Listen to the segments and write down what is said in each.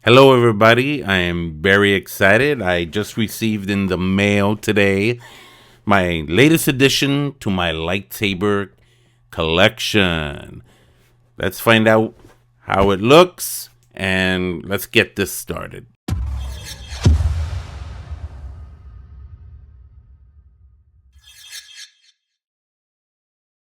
Hello, everybody. I am very excited. I just received in the mail today my latest addition to my lightsaber collection. Let's find out how it looks and let's get this started.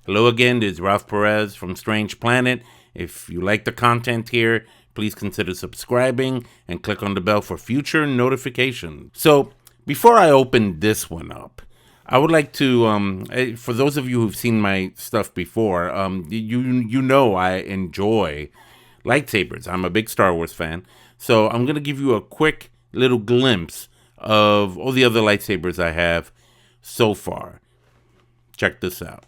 Hello again, this is Ralph Perez from Strange Planet. If you like the content here, please consider subscribing and click on the bell for future notifications. So, before I open this one up, I would like to, for those of you who've seen my stuff before, you know I enjoy lightsabers. I'm a big Star Wars fan. So I'm going to give you a quick little glimpse of all the other lightsabers I have so far. Check this out.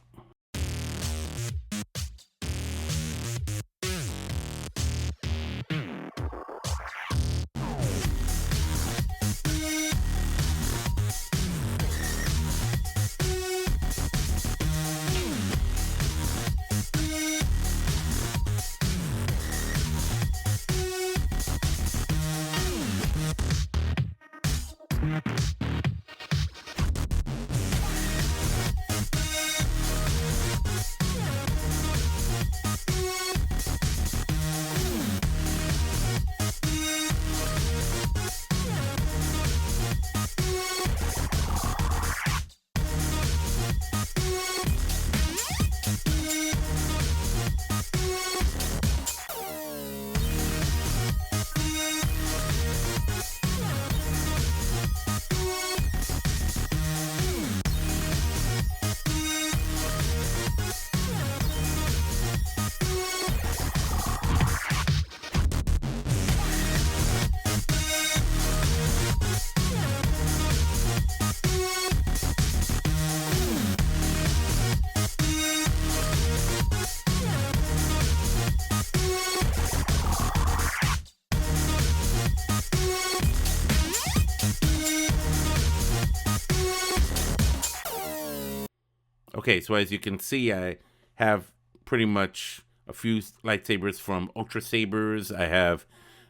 Okay, so as you can see, I have pretty much a few lightsabers from Ultra Sabers. I have,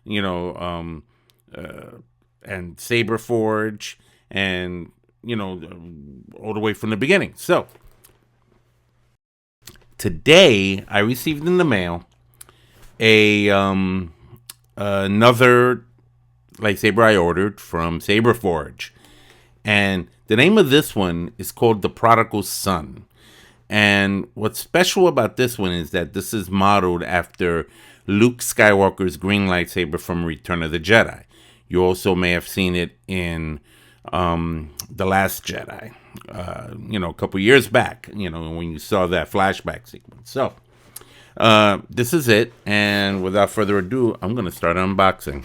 and Saberforge, and all the way from the beginning. So today, I received in the mail a another lightsaber I ordered from Saberforge. And the name of this one is called the Prodigal Son. And what's special about this one is that this is modeled after Luke Skywalker's green lightsaber from Return of the Jedi. You also may have seen it in The Last Jedi, a couple years back, when you saw that flashback sequence. So this is it. And without further ado, I'm going to start unboxing.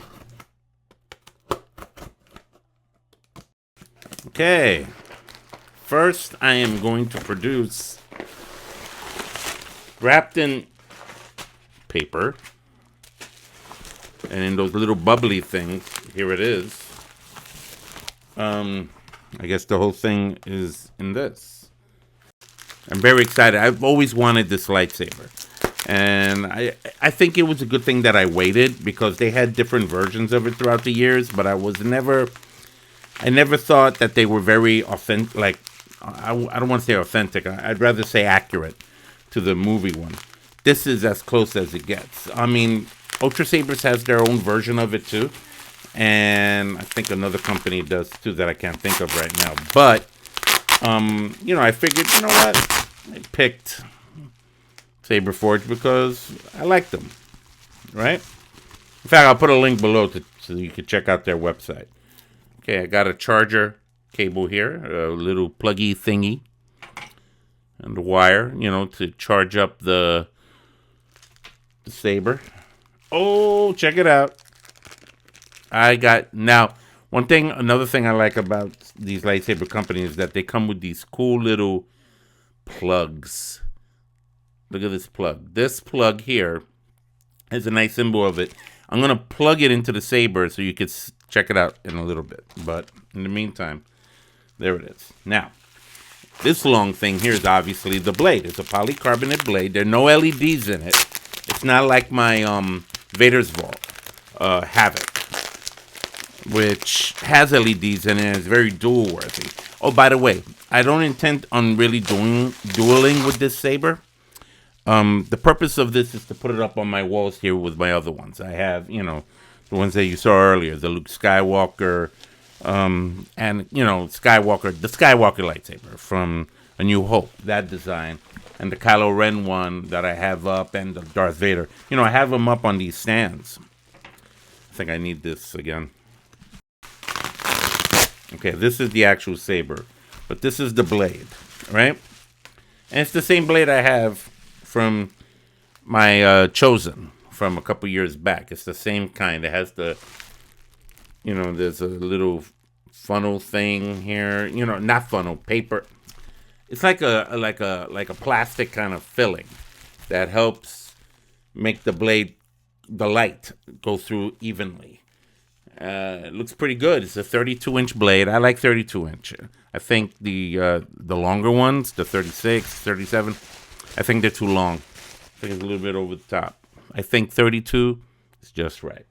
Okay, first I am going to produce, wrapped in paper, and in those little bubbly things, here it is. I guess the whole thing is in this. I'm very excited. I've always wanted this lightsaber. And I think it was a good thing that I waited, because they had different versions of it throughout the years, but I never thought that they were very authentic. Like, I don't want to say authentic. I'd rather say accurate to the movie one. This is as close as it gets. I mean, Ultra Sabers has their own version of it too, and I think another company does too that I can't think of right now. But I figured, you know what? I picked Saberforge because I like them, right? In fact, I'll put a link below so you can check out their website. Okay, I got a charger cable here, a little pluggy thingy, and the wire, to charge up the saber. Oh, check it out. Another thing I like about these lightsaber companies is that they come with these cool little plugs. Look at this plug. This plug here has a nice symbol of it. I'm going to plug it into the saber so you can check it out in a little bit. But in the meantime, there it is. Now, this long thing here is obviously the blade. It's a polycarbonate blade. There are no LEDs in it. It's not like my Vader's Vault Havoc. which has LEDs in it and is very dual worthy. Oh, by the way, I don't intend on really dueling with this saber. The purpose of this is to put it up on my walls here with my other ones. I have, the ones that you saw earlier, the Luke Skywalker, and, the Skywalker Lightsaber from A New Hope, that design, and the Kylo Ren one that I have up, and the Darth Vader. I have them up on these stands. I think I need this again. Okay, this is the actual saber, but this is the blade, right? And it's the same blade I have from my Chosen from a couple years back. It's the same kind. It has the, there's a little funnel thing here. Not funnel, paper. It's like a plastic kind of filling that helps make the blade, the light, go through evenly. It looks pretty good. It's a 32-inch blade. I like 32-inch. I think the longer ones, the 36, 37, I think they're too long. I think it's a little bit over the top. I think 32 is just right.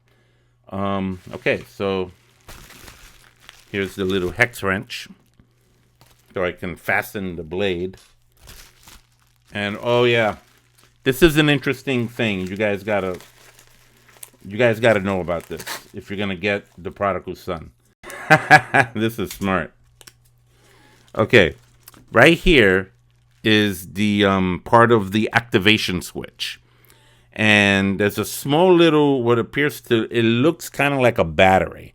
Okay, so here's the little hex wrench, so I can fasten the blade. And oh yeah, this is an interesting thing. You guys gotta know about this if you're gonna get the Prodigal Son. This is smart. Okay, right here is the part of the activation switch. And there's a small little, what appears to, it looks kind of like a battery.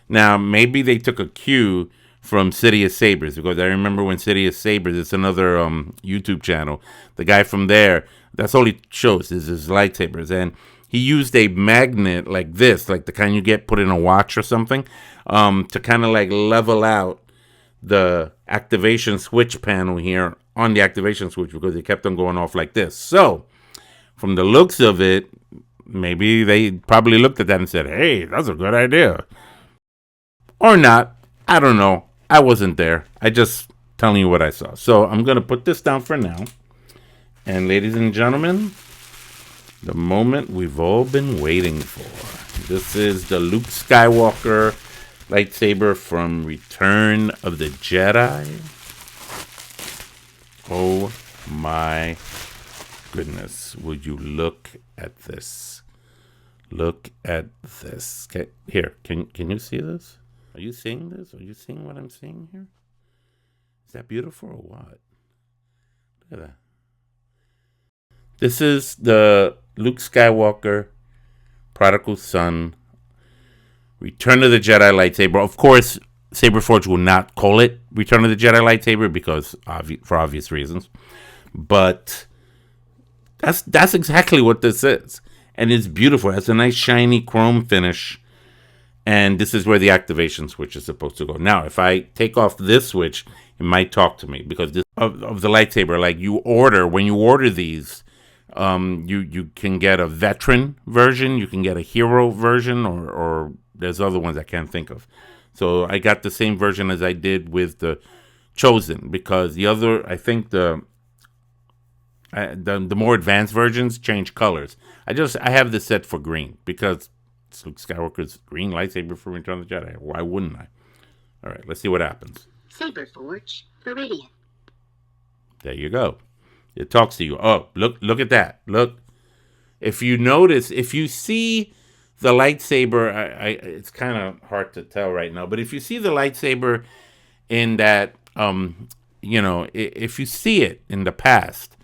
Now, maybe they took a cue from City of Sabers, because I remember when City of Sabers, it's another YouTube channel, the guy from there, that's all he shows is his lightsabers. And he used a magnet like this, like the kind you get put in a watch or something, to kind of like level out the activation switch panel here on the activation switch, because it kept on going off like this. So, from the looks of it, maybe they probably looked at that and said, hey, that's a good idea. Or not. I don't know. I wasn't there. I just telling you what I saw. So I'm going to put this down for now. And ladies and gentlemen, the moment we've all been waiting for. This is the Luke Skywalker lightsaber from Return of the Jedi. Oh my goodness, would you look at this? Look at this. Okay, here, can you see this? Are you seeing this? Are you seeing what I'm seeing here? Is that beautiful or what? Look at that. This is the Luke Skywalker Prodigal Son Return of the Jedi lightsaber. Of course, Saberforge will not call it Return of the Jedi lightsaber because for obvious reasons. But that's exactly what this is. And it's beautiful. It has a nice shiny chrome finish. And this is where the activation switch is supposed to go. Now, if I take off this switch, it might talk to me. Because this of the lightsaber, like when you order these, you can get a veteran version, you can get a hero version, or there's other ones I can't think of. So I got the same version as I did with the Chosen, because the other, I think the more advanced versions change colors. I have this set for green because it's Luke Skywalker's green lightsaber for Return of the Jedi. Why wouldn't I? All right, let's see what happens. Saberforge Prodigal. There you go. It talks to you. Oh, look at that. Look. If you notice, if you see the lightsaber, it's kind of hard to tell right now, but if you see the lightsaber in that, if you see it in the past,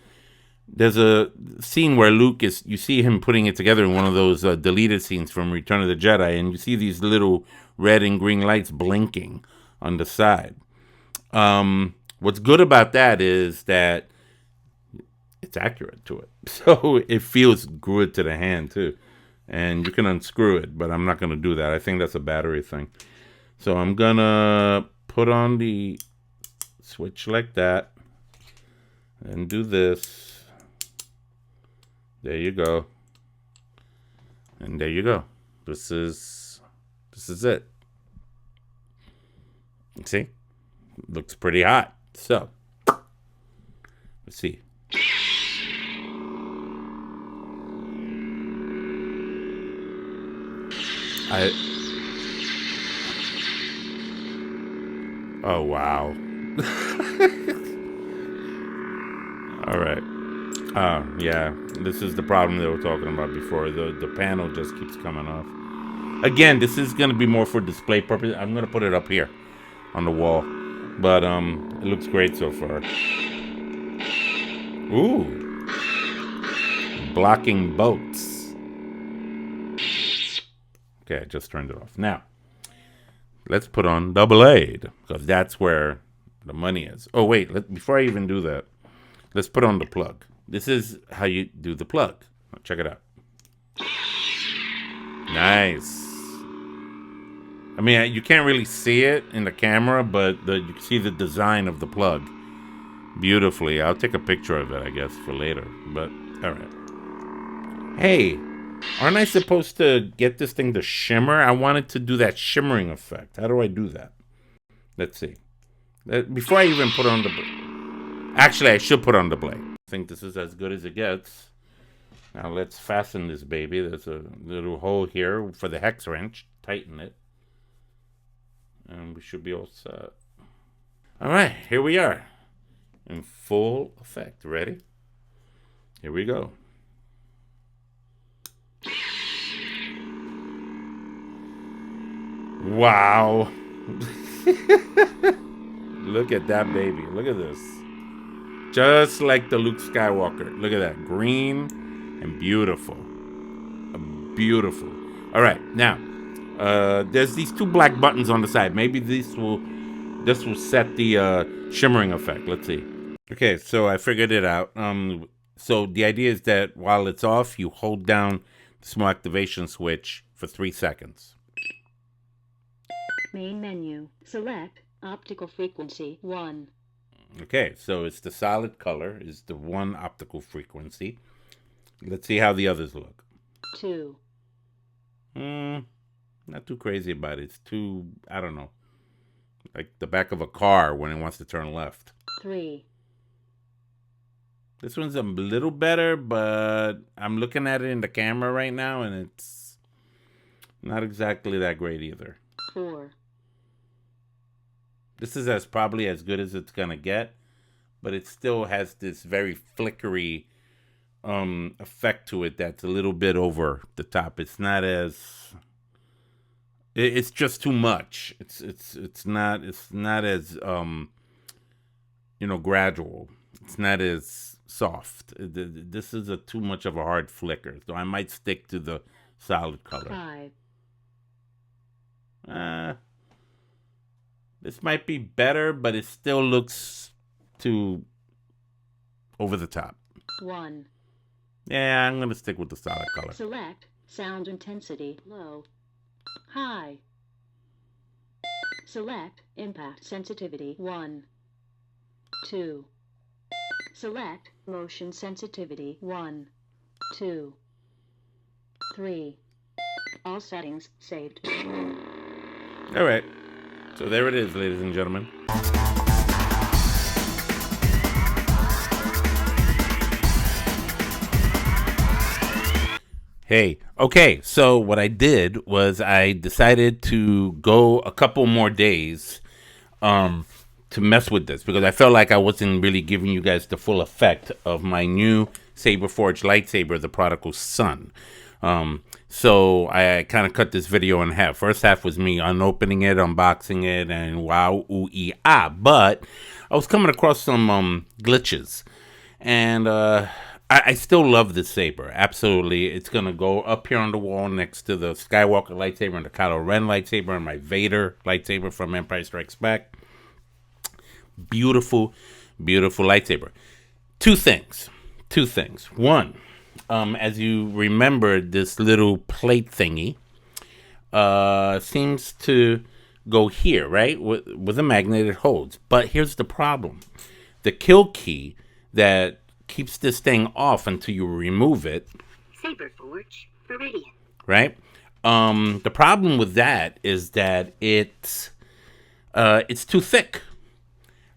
there's a scene where you see him putting it together in one of those deleted scenes from Return of the Jedi, and you see these little red and green lights blinking on the side. What's good about that is that it's accurate to it. So it feels good to the hand too. And you can unscrew it, but I'm not going to do that. I think that's a battery thing. So I'm going to put on the switch like that and do this. There you go. And there you go. This is it. See? Looks pretty hot. So, let's see. Oh, wow. All right. Yeah, this is the problem they were talking about before. The panel just keeps coming off. Again, this is going to be more for display purpose. I'm going to put it up here on the wall. But it looks great so far. Ooh. Blocking boats. Okay, I just turned it off. Now, let's put on the blade, because that's where the money is. Oh, wait, before I even do that, let's put on the plug. This is how you do the plug. Check it out. Nice. I mean, you can't really see it in the camera, but you can see the design of the plug beautifully. I'll take a picture of it, I guess, for later. But, all right. Hey, aren't I supposed to get this thing to shimmer? I wanted to do that shimmering effect. How do I do that? Let's see. Before I even put on the blade. Actually, I should put on the blade. I think this is as good as it gets. Now let's fasten this baby. There's a little hole here for the hex wrench. Tighten it. And we should be all set. All right, here we are. In full effect. Ready? Here we go. Wow. Look at that baby. Look at this. Just like the Luke Skywalker. Look at that. Green and beautiful. Beautiful. All right. Now, there's these two black buttons on the side. Maybe this will set the shimmering effect. Let's see. Okay, so I figured it out. So the idea is that while it's off, you hold down the small activation switch for 3 seconds. Main menu. Select optical frequency 1. Okay, so it's the solid color, is the 1 optical frequency. Let's see how the others look. 2. Not too crazy about it. It's too, I don't know, like the back of a car when it wants to turn left. 3. This one's a little better, but I'm looking at it in the camera right now, and it's not exactly that great either. 4. This is probably as good as it's gonna get, but it still has this very flickery effect to it that's a little bit over the top. It's not as it's just too much. It's not as gradual. It's not as soft. This is too much of a hard flicker, so I might stick to the solid color. 5. This might be better, but it still looks too over the top. 1. Yeah, I'm going to stick with the solid color. Select sound intensity low. High. Select impact sensitivity 1. 2. Select motion sensitivity 1. 2. 3. All settings saved. All right. So there it is, ladies and gentlemen. Hey, okay, so what I did was I decided to go a couple more days to mess with this, because I felt like I wasn't really giving you guys the full effect of my new Saberforge Lightsaber, the Prodigal Son. So I kind of cut this video in half. First half was me unopening it, unboxing it, and wow, ooh, ee, ah. But I was coming across some glitches, and I still love this saber. Absolutely. It's going to go up here on the wall next to the Skywalker lightsaber and the Kylo Ren lightsaber and my Vader lightsaber from Empire Strikes Back. Beautiful, beautiful lightsaber. Two things. One, as you remember, this little plate thingy seems to go here, right? With a magnet it holds. But here's the problem. The kill key that keeps this thing off until you remove it. Saberforge Prodigal. Right? The problem with that is that it's too thick.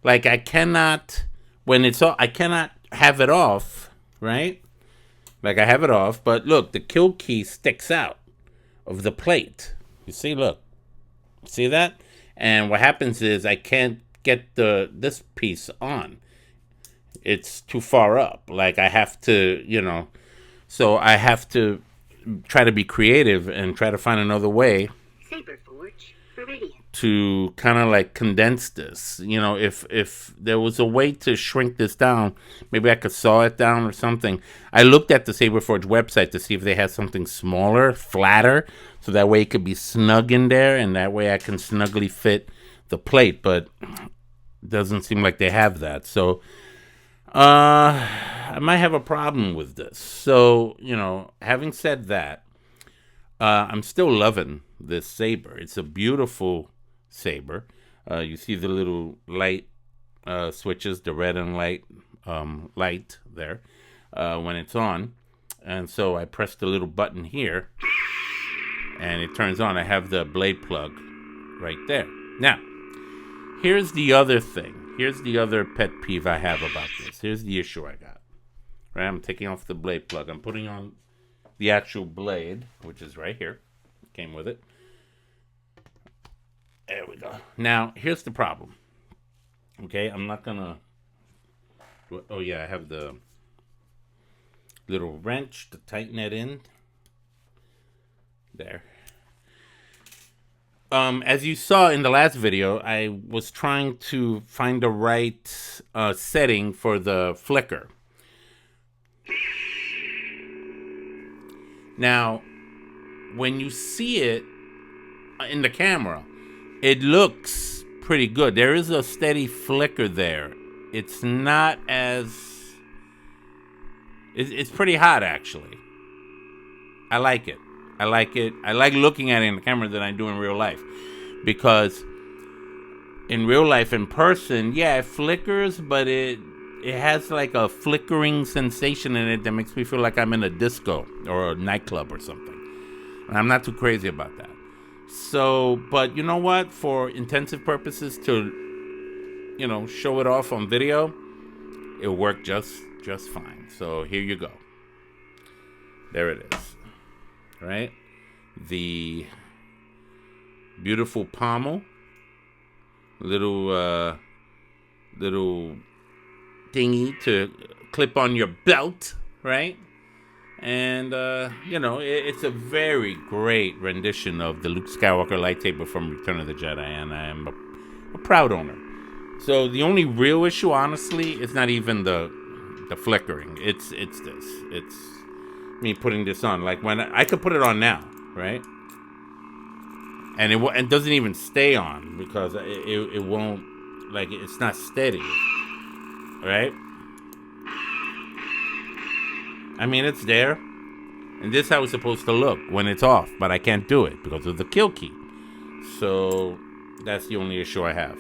Like I cannot have it off, right? Like I have it off, but look, the kill key sticks out of the plate. You see, look. See that? And what happens is I can't get this piece on. It's too far up. Like I have to, so I have to try to be creative and try to find another way Saberforge Prodigal. to kind of like condense this. If there was a way to shrink this down, maybe I could saw it down or something. I looked at the Saberforge website to see if they had something smaller, flatter, so that way it could be snug in there, and that way I can snugly fit the plate, but it doesn't seem like they have that. So I might have a problem with this. So, having said that, I'm still loving this saber. It's a beautiful saber. You see the little light switches, the red and light there when it's on. And so I press the little button here, and it turns on. I have the blade plug right there. Now, here's the other thing. Here's the other pet peeve I have about this. Here's the issue I got. Right, I'm taking off the blade plug. I'm putting on the actual blade, which is right here. Came with it. There we go. Now, here's the problem. Okay, I'm not gonna... Oh, yeah, I have the little wrench to tighten it in. There. As you saw in the last video, I was trying to find the right setting for the flicker. Now, when you see it in the camera, it looks pretty good. There is a steady flicker there. It's not as... It's pretty hot, actually. I like it. I like it. I like looking at it in the camera than I do in real life. Because in real life, in person, yeah, it flickers, but it has like a flickering sensation in it that makes me feel like I'm in a disco or a nightclub or something. And I'm not too crazy about that. So, but you know what? For intensive purposes to, show it off on video, it'll work just fine. So here you go. There it is. Right? The beautiful pommel. Little thingy to clip on your belt, right? And, it's a very great rendition of the Luke Skywalker Lightsaber from Return of the Jedi, and I am a proud owner. So the only real issue, honestly, is not even the flickering. It's this. It's me putting this on. Like when I could put it on now, right? And it doesn't even stay on because it won't, like, it's not steady, right? I mean, it's there. And this is how it's supposed to look when it's off, but I can't do it because of the kill key. So that's the only issue I have.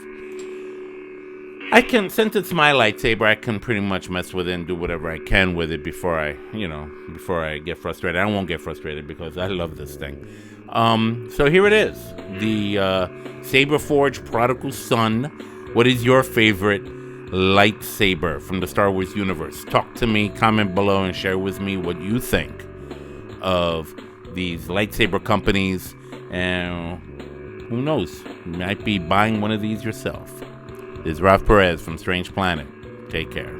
Since it's my lightsaber, I can pretty much mess with it and do whatever I can with it before I get frustrated. I won't get frustrated because I love this thing. So here it is. The Saberforge Prodigal Son. What is your favorite lightsaber from the Star Wars universe? Talk to me, comment below, and share with me what you think of these lightsaber companies. And who knows? You might be buying one of these yourself. This is Ralph Perez from Strange Planet. Take care.